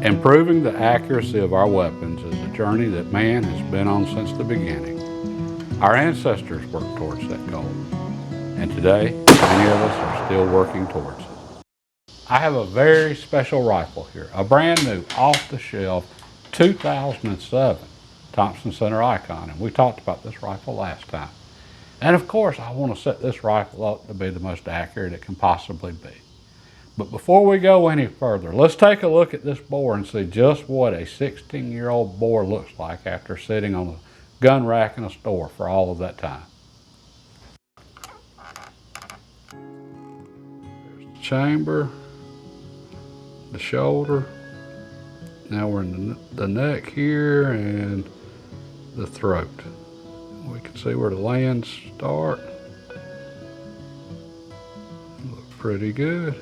Improving the accuracy of our weapons is a journey that man has been on since the beginning. Our ancestors worked towards that goal, and today many of us are still working towards it. I have a very special rifle here, a brand new off-the-shelf 2007 Thompson Center Icon, and we talked about this rifle last time. And of course, I want to set this rifle up to be the most accurate it can possibly be. But before we go any further, let's take a look at this bore and see just what a 16-year-old bore looks like after sitting on a gun rack in a store for all of that time. There's the chamber, the shoulder. Now we're in the neck here and the throat. We can see where the lands start. Look pretty good.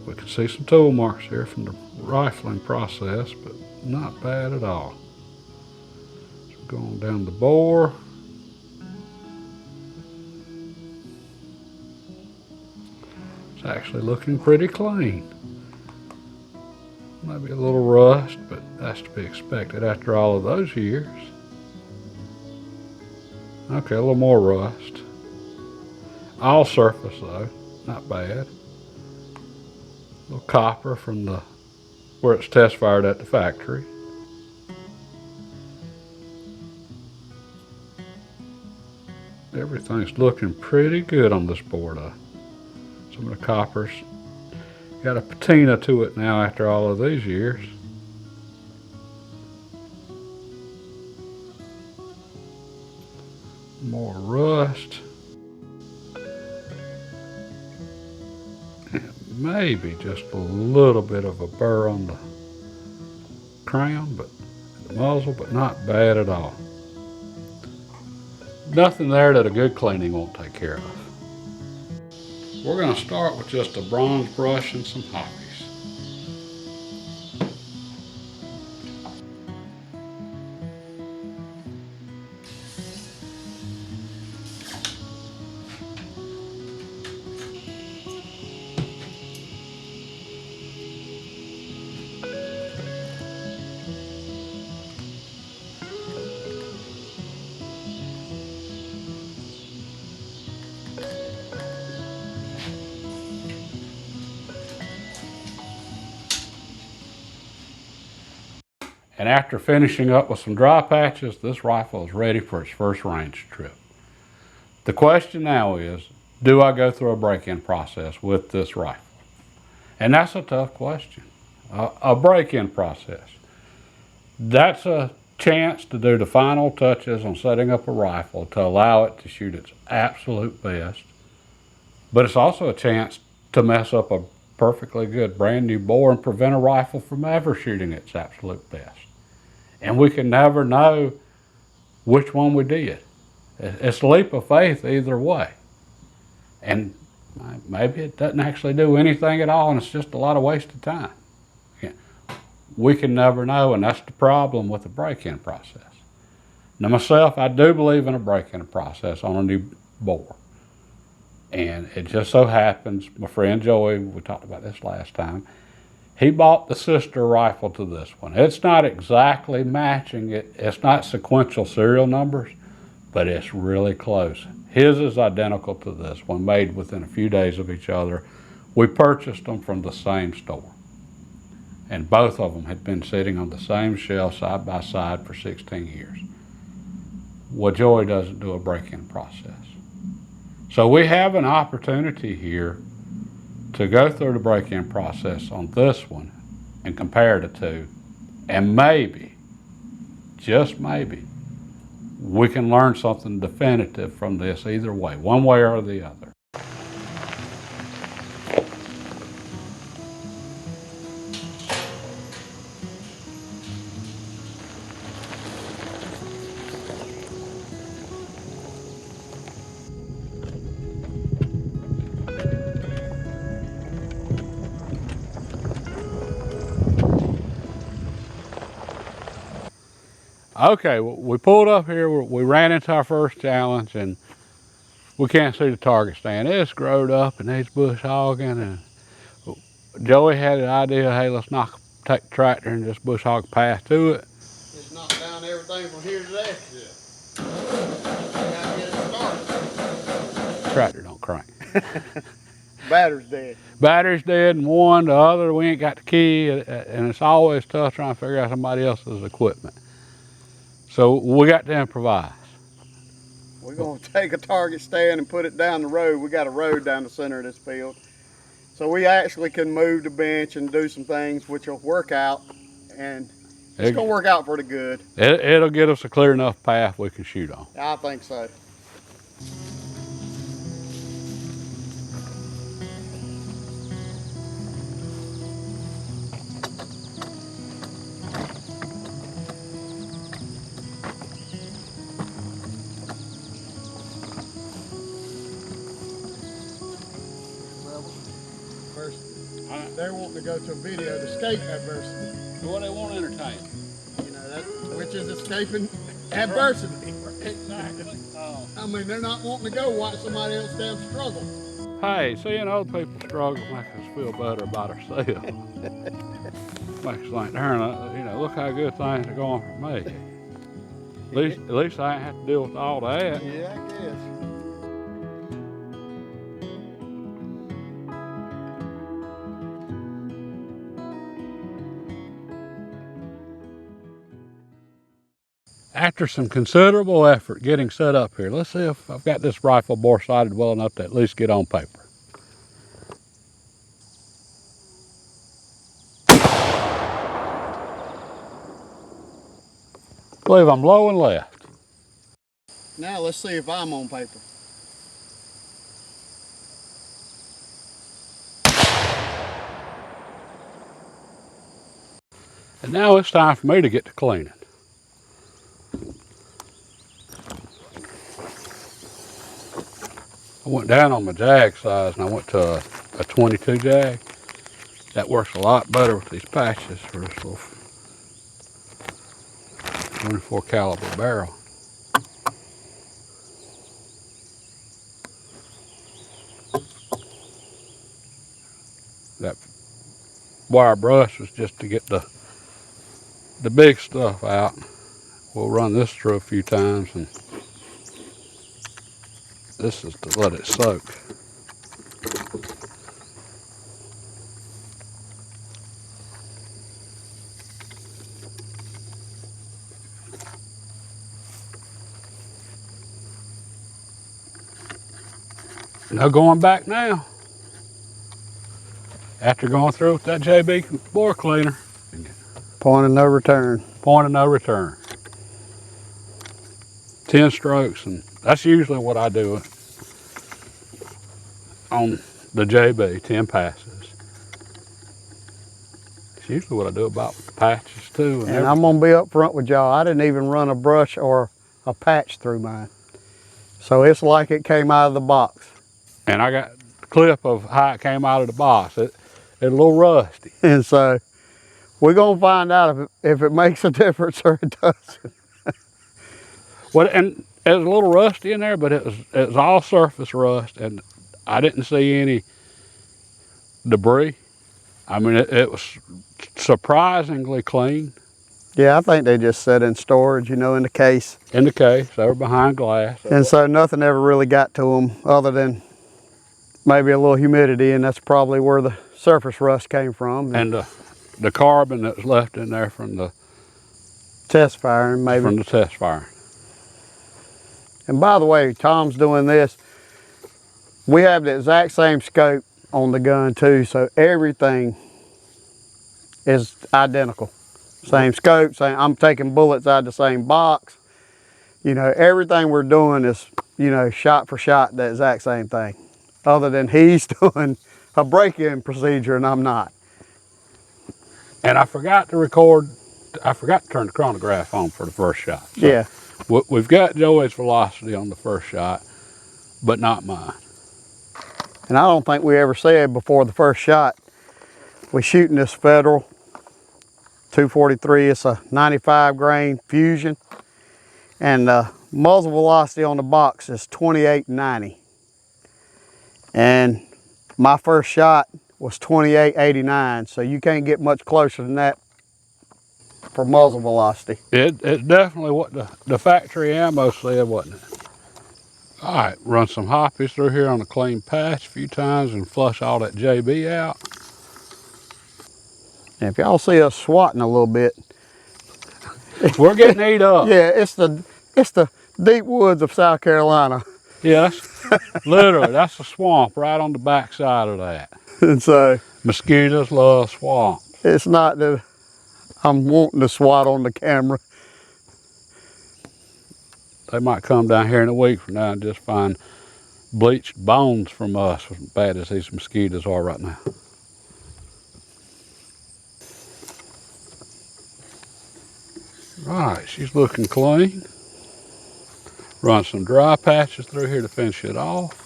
We can see some tool marks here from the rifling process, but not bad at all. So going down the bore. It's actually looking pretty clean. Maybe a little rust, but that's to be expected after all of those years. Okay, a little more rust. All surface though, not bad. A little copper from where it's test fired at the factory. Everything's looking pretty good on this board. Some of the coppers got a patina to it now after all of these years. More rust. And maybe just a little bit of a burr on the crown, but the muzzle, but not bad at all. Nothing there that a good cleaning won't take care of. We're going to start with just a bronze brush and some hoppies. And after finishing up with some dry patches, this rifle is ready for its first range trip. The question now is, do I go through a break-in process with this rifle? And that's a tough question. A break-in process. That's a chance to do the final touches on setting up a rifle to allow it to shoot its absolute best. But it's also a chance to mess up a perfectly good brand new bore and prevent a rifle from ever shooting its absolute best. And we can never know which one we did. It's a leap of faith either way. And maybe it doesn't actually do anything at all and it's just a lot of wasted time. We can never know, and that's the problem with the break-in process. Now myself, I do believe in a break-in process on a new bore. And it just so happens, my friend Joey, we talked about this last time, he bought the sister rifle to this one. It's not exactly matching it. It's not sequential serial numbers, but it's really close. His is identical to this one, made within a few days of each other. We purchased them from the same store. And both of them had been sitting on the same shelf side by side for 16 years. Well, Joey doesn't do a break-in process. So we have an opportunity here to go through the break-in process on this one and compare the two, and maybe, just maybe, we can learn something definitive from this either way, one way or the other. Okay, we pulled up here, we ran into our first challenge and we can't see the target stand. It's growed up and needs bush hogging, and Joey had an idea, hey, let's knock take the tractor and just bush hog a path to it. Just knock down everything from here to there. Yeah. Gotta get it started. Tractor don't crank. Battery's dead. Battery's dead in one, the other we ain't got the key, and it's always tough trying to figure out somebody else's equipment. So we got to improvise. We're gonna take a target stand and put it down the road. We got a road down the center of this field. So we actually can move the bench and do some things which will work out, and it's gonna work out for the good. It'll get us a clear enough path we can shoot on. I think so. They're wanting to go to a video to escape adversity. Well, they won't entertain. You know, that, which is escaping adversity. Exactly. I mean, they're not wanting to go watch somebody else damn struggle. Hey, seeing other people struggle makes us feel better about ourselves. Makes us think, darn, you know, look how good things are going for me. At least I ain't have to deal with all that. Yeah, I guess. After some considerable effort getting set up here, let's see if I've got this rifle bore sighted well enough to at least get on paper. I believe I'm low and left. Now let's see if I'm on paper. And now it's time for me to get to cleaning. I went down on my jag size and I went to a 22 jag. That works a lot better with these patches for this little 24 caliber barrel. That wire brush was just to get the big stuff out. We'll run this through a few times, and this is to let it soak. No going back now. After going through with that JB bore cleaner. Point of no return. Point of no return. 10 strokes, and that's usually what I do on the JB, 10 passes. It's usually what I do about patches too. And I'm gonna be up front with y'all. I didn't even run a brush or a patch through mine. So it's like it came out of the box. And I got a clip of how it came out of the box. It's a little rusty. And so we're gonna find out if it makes a difference or it doesn't. Well, and it was a little rusty in there, but it was all surface rust, and I didn't see any debris. I mean, it was surprisingly clean. Yeah, I think they just set in storage, you know, in the case. In the case, they were behind glass. And so nothing ever really got to them other than maybe a little humidity, and that's probably where the surface rust came from. And the carbon that was left in there from the test firing, maybe. From the test firing. And by the way, Tom's doing this. We have the exact same scope on the gun too, so everything is identical. Same scope, I'm taking bullets out of the same box. You know, everything we're doing is, you know, shot for shot, the exact same thing. Other than he's doing a break-in procedure and I'm not. And I forgot to turn the chronograph on for the first shot. So yeah. We've got Joey's velocity on the first shot, but not mine. And I don't think we ever said before the first shot, we're shooting this Federal 243. It's a 95 grain Fusion. And the muzzle velocity on the box is 2890. And my first shot was 28.89, so you can't get much closer than that for muzzle velocity. It's definitely what the factory ammo said, wasn't it? All right, run some hoppies through here on a clean patch a few times and flush all that JB out. And if y'all see us swatting a little bit, We're getting ate up. yeah, it's the deep woods of South Carolina. Yeah, literally, that's a swamp right on the back side of that. And so Mosquitoes love swamp. it's not that I'm wanting to swat on the camera. They might come down here in a week from now and just find bleached bones from us, as bad as these mosquitoes are right now. All right, she's looking clean. Run some dry patches through here to finish it off.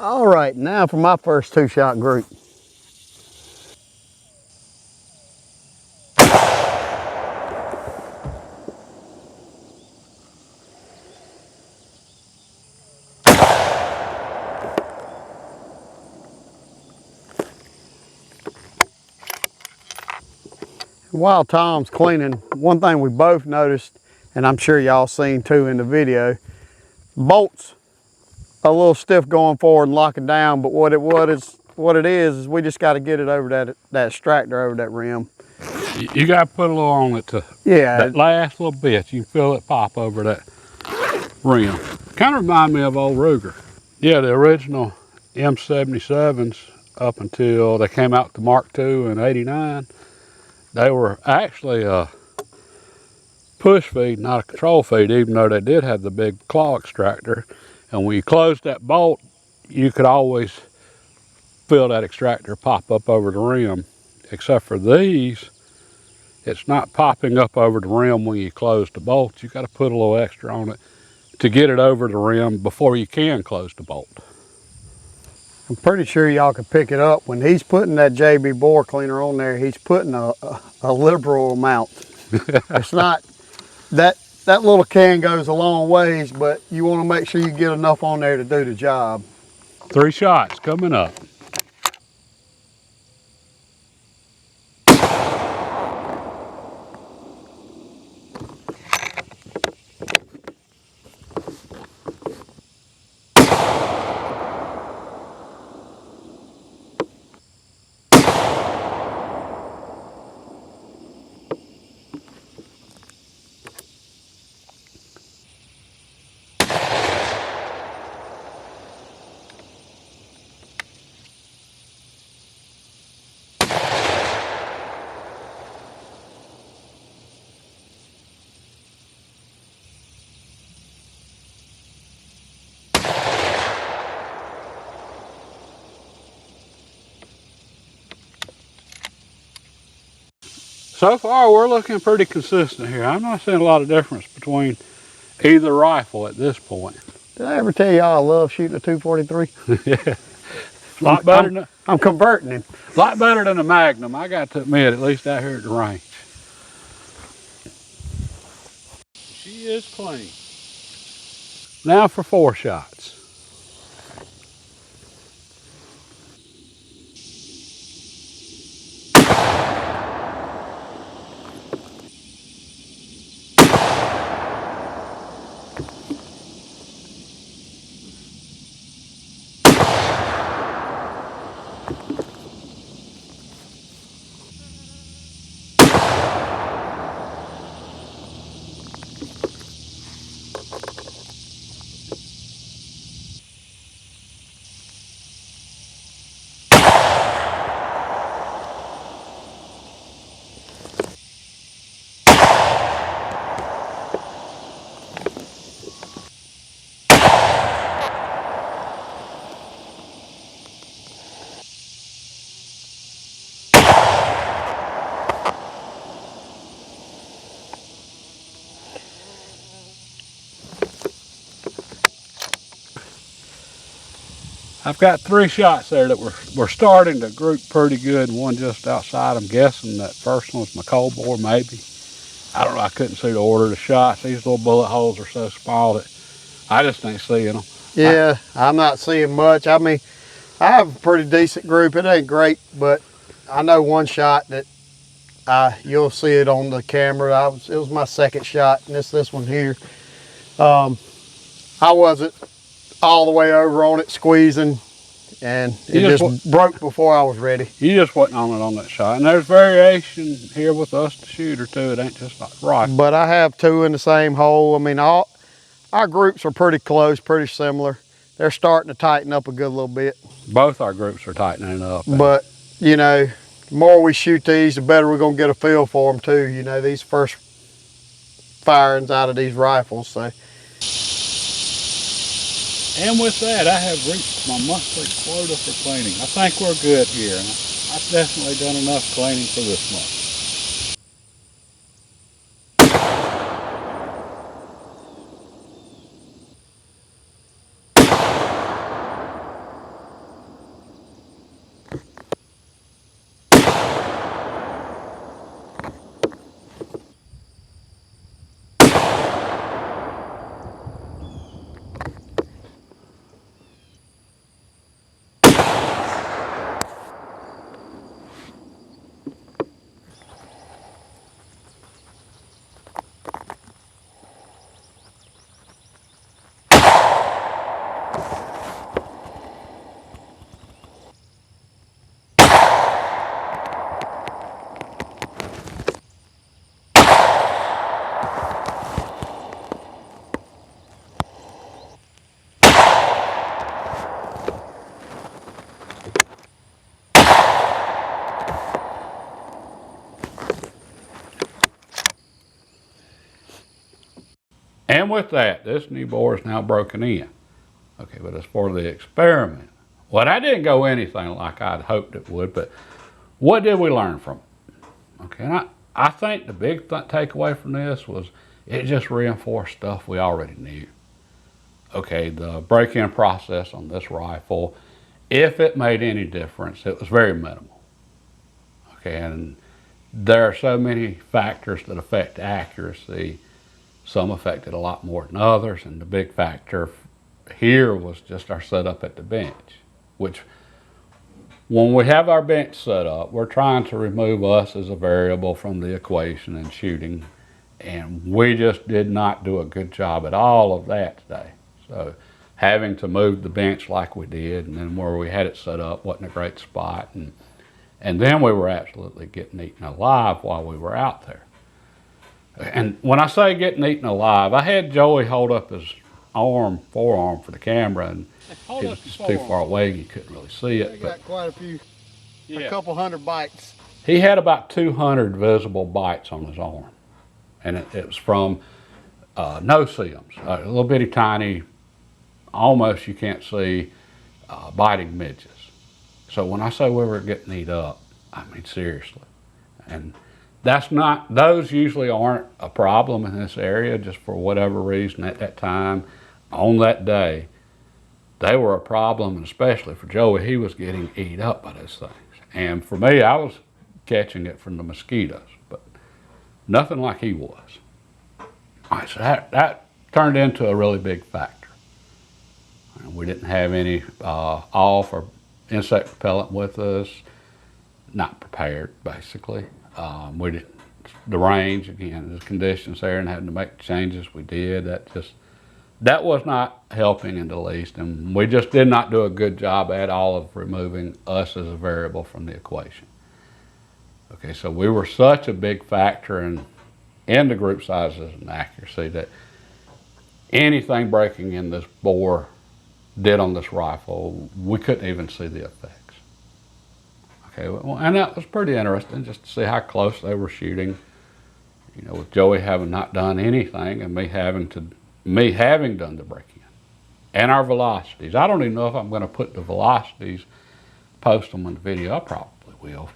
All right, now for my first 2-shot group. While Tom's cleaning, one thing we both noticed, and I'm sure y'all seen too in the video, bolts a little stiff going forward and locking down, but what it is we just got to get it over that extractor over that rim. You got to put a little on it to Yeah, that last little bit. You can feel it pop over that rim. Kind of remind me of old Ruger. Yeah, the original M77s up until they came out to Mark II in '89. They were actually a push feed, not a control feed, even though they did have the big claw extractor. And when you closed that bolt, you could always feel that extractor pop up over the rim. Except for these, it's not popping up over the rim when you close the bolt. You got to put a little extra on it to get it over the rim before you can close the bolt. I'm pretty sure y'all can pick it up. When he's putting that JB bore cleaner on there, he's putting a liberal amount. It's not, that little can goes a long ways, but you want to make sure you get enough on there to do the job. 3 shots coming up. So far, we're looking pretty consistent here. I'm not seeing a lot of difference between either rifle at this point. Did I ever tell y'all I love shooting a 243? Yeah, a lot better I'm converting him. lot better than a Magnum, I got to admit, at least out here at the range. She is clean. Now for 4 shots. I've got 3 shots there that we're starting to group pretty good, and one just outside. I'm guessing that first one's my cold bore, maybe. I don't know, I couldn't see the order of the shots. These little bullet holes are so small that I just ain't seeing them. Yeah, I'm not seeing much. I mean, I have a pretty decent group. It ain't great, but I know one shot that you'll see it on the camera. It was my second shot, and it's this one here. I wasn't all the way over on it squeezing, and it just broke before I was ready. You just wasn't on it on that shot. And there's variation here with us, the shooter, too. It ain't just like rifle. But I have 2 in the same hole. I mean, all our groups are pretty close, pretty similar. They're starting to tighten up a good little bit. Both our groups are tightening up. But, you know, the more we shoot these, the better we're going to get a feel for them, too. You know, these first firings out of these rifles, so. And with that, I have reached my monthly quota for cleaning. I think we're good here. I've definitely done enough cleaning for this month. And with that, this new bore is now broken in. Okay, but as for the experiment, well, I didn't go anything like I'd hoped it would, but what did we learn from it? Okay, and I think the big takeaway from this was it just reinforced stuff we already knew. Okay, the break-in process on this rifle, if it made any difference, it was very minimal. Okay, and there are so many factors that affect accuracy. Some affected a lot more than others, and the big factor here was just our setup at the bench, which when we have our bench set up, we're trying to remove us as a variable from the equation in shooting, and we just did not do a good job at all of that today. So having to move the bench like we did, and then where we had it set up wasn't a great spot, and then we were absolutely getting eaten alive while we were out there. And when I say getting eaten alive, I had Joey hold up his forearm for the camera, and he was just too far away, you couldn't really see it. He got quite a few, a couple hundred bites. He had about 200 visible bites on his arm, and it was from no-see-ums, a little bitty tiny, almost you can't see, biting midges. So when I say we were getting eat up, I mean seriously. And those usually aren't a problem in this area, just for whatever reason at that time, on that day, they were a problem, and especially for Joey, he was getting eat up by those things. And for me, I was catching it from the mosquitoes, but nothing like he was. All right, so that turned into a really big factor. And we didn't have any off or insect repellent with us, not prepared, basically. The range, again, the conditions there, and having to make the changes we did, that was not helping in the least, and we just did not do a good job at all of removing us as a variable from the equation. Okay, so we were such a big factor in the group sizes and accuracy that anything breaking in this bore did on this rifle, we couldn't even see the effects. Okay, well, and that was pretty interesting just to see how close they were shooting. You know, with Joey having not done anything and me having done the break-in. And our velocities. I don't even know if I'm going to put the velocities, post them in the video. I probably will.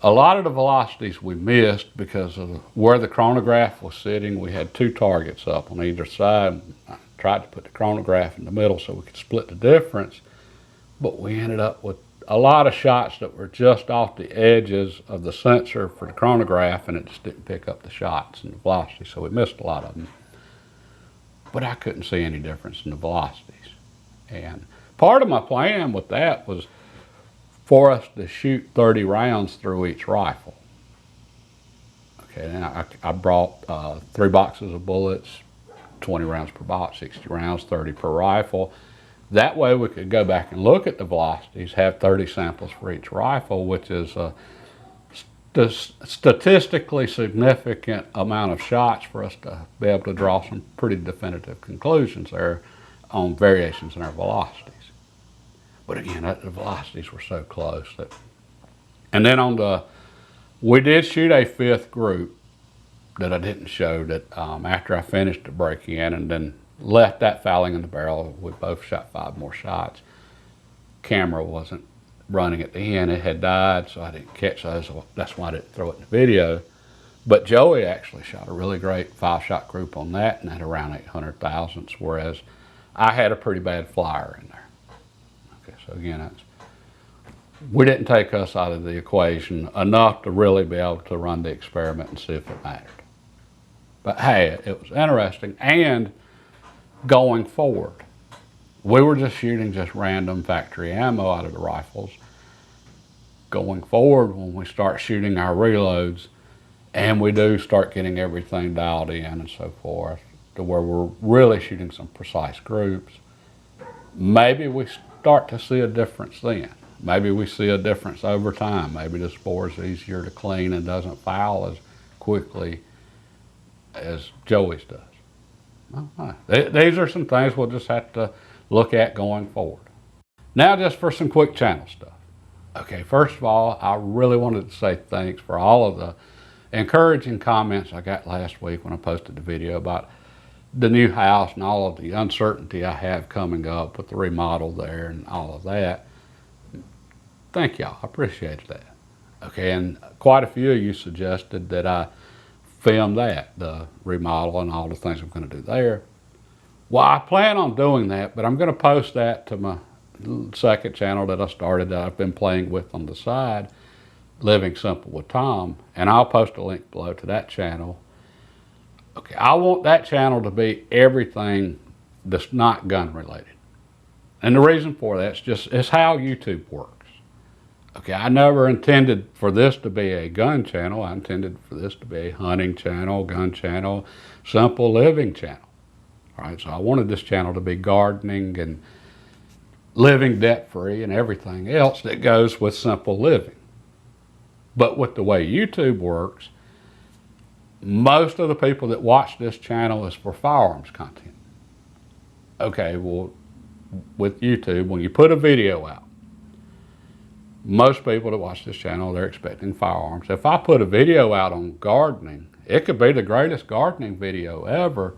A lot of the velocities we missed because of where the chronograph was sitting. We had 2 targets up on either side. tried to put the chronograph in the middle so we could split the difference, but we ended up with a lot of shots that were just off the edges of the sensor for the chronograph, and it just didn't pick up the shots and the velocity, so we missed a lot of them. But I couldn't see any difference in the velocities. And part of my plan with that was for us to shoot 30 rounds through each rifle. Okay, and I brought 3 boxes of bullets, 20 rounds per box, 60 rounds, 30 per rifle. That way we could go back and look at the velocities, have 30 samples for each rifle, which is a statistically significant amount of shots for us to be able to draw some pretty definitive conclusions there on variations in our velocities. But again, the velocities were so close that, and then we did shoot a 5th group that I didn't show that after I finished the break-in and then left that fouling in the barrel. We both shot 5 more shots. Camera wasn't running at the end. It had died, so I didn't catch those. That's why I didn't throw it in the video. But Joey actually shot a really great 5-shot group on that, and had around 800 thousandths, whereas I had a pretty bad flyer in there. Okay, so again, we didn't take us out of the equation enough to really be able to run the experiment and see if it mattered. But hey, it was interesting. And going forward, we were just shooting just random factory ammo out of the rifles. Going forward, when we start shooting our reloads and we do start getting everything dialed in and so forth, to where we're really shooting some precise groups, maybe we start to see a difference then. Maybe we see a difference over time. Maybe the spore is easier to clean and doesn't foul as quickly as Joey's does. These are some things we'll just have to look at going forward. Now just for some quick channel stuff. Okay, first of all, I really wanted to say thanks for all of the encouraging comments I got last week when I posted the video about the new house and all of the uncertainty I have coming up with the remodel there and all of that. Thank y'all, I appreciate that. Okay, and quite a few of you suggested that I film that, the remodel and all the things I'm going to do there. Well, I plan on doing that, but I'm going to post that to my second channel that I started that I've been playing with on the side, Living Simple with Tom, and I'll post a link below to that channel. Okay, I want that channel to be everything that's not gun related. And the reason for that is how YouTube works. Okay, I never intended for this to be a gun channel. I intended for this to be a hunting channel, gun channel, simple living channel. All right, so I wanted this channel to be gardening and living debt-free and everything else that goes with simple living. But with the way YouTube works, most of the people that watch this channel is for firearms content. Okay, well, with YouTube, when you put a video out, most people that watch this channel, they're expecting firearms. If I put a video out on gardening, it could be the greatest gardening video ever,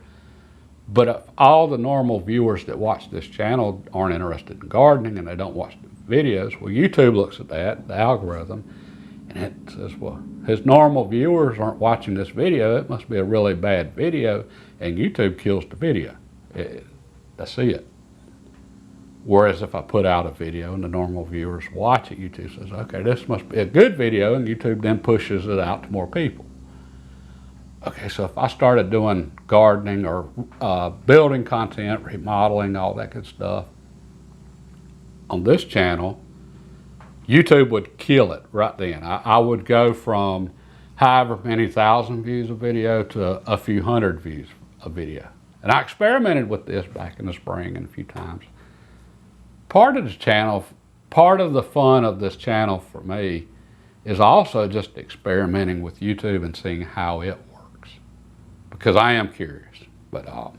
but if all the normal viewers that watch this channel aren't interested in gardening and they don't watch the videos, well, YouTube looks at that, the algorithm, and it says, well, his normal viewers aren't watching this video, it must be a really bad video, and YouTube kills the video. That's it. Whereas if I put out a video and the normal viewers watch it, YouTube says, okay, this must be a good video, and YouTube then pushes it out to more people. Okay, so if I started doing gardening or building content, remodeling, all that good stuff on this channel, YouTube would kill it right then. I would go from however many thousand views of video to a few hundred views of video. And I experimented with this back in the spring and a few times. Part of the channel, part of the fun of this channel for me is also just experimenting with YouTube and seeing how it works, because I am curious. But so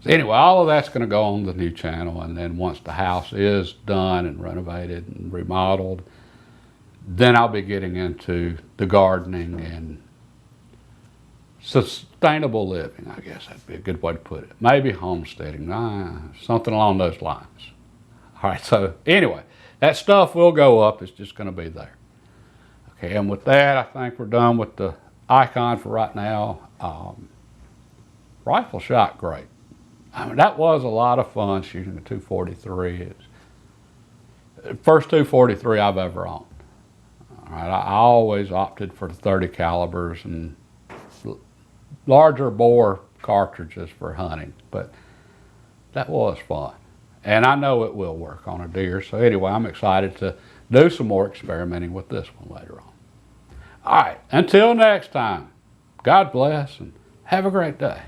anyway, all of that's going to go on the new channel, and then once the house is done and renovated and remodeled, then I'll be getting into the gardening and sustainable living, I guess that'd be a good way to put it. Maybe homesteading, something along those lines. All right, so anyway, that stuff will go up. It's just going to be there. Okay, and with that, I think we're done with the icon for right now. Rifle shot great. I mean, that was a lot of fun shooting a 243. It's the first 243 I've ever owned. All right, I always opted for the 30 calibers and larger bore cartridges for hunting, but that was fun. And I know it will work on a deer. So anyway, I'm excited to do some more experimenting with this one later on. All right, until next time, God bless and have a great day.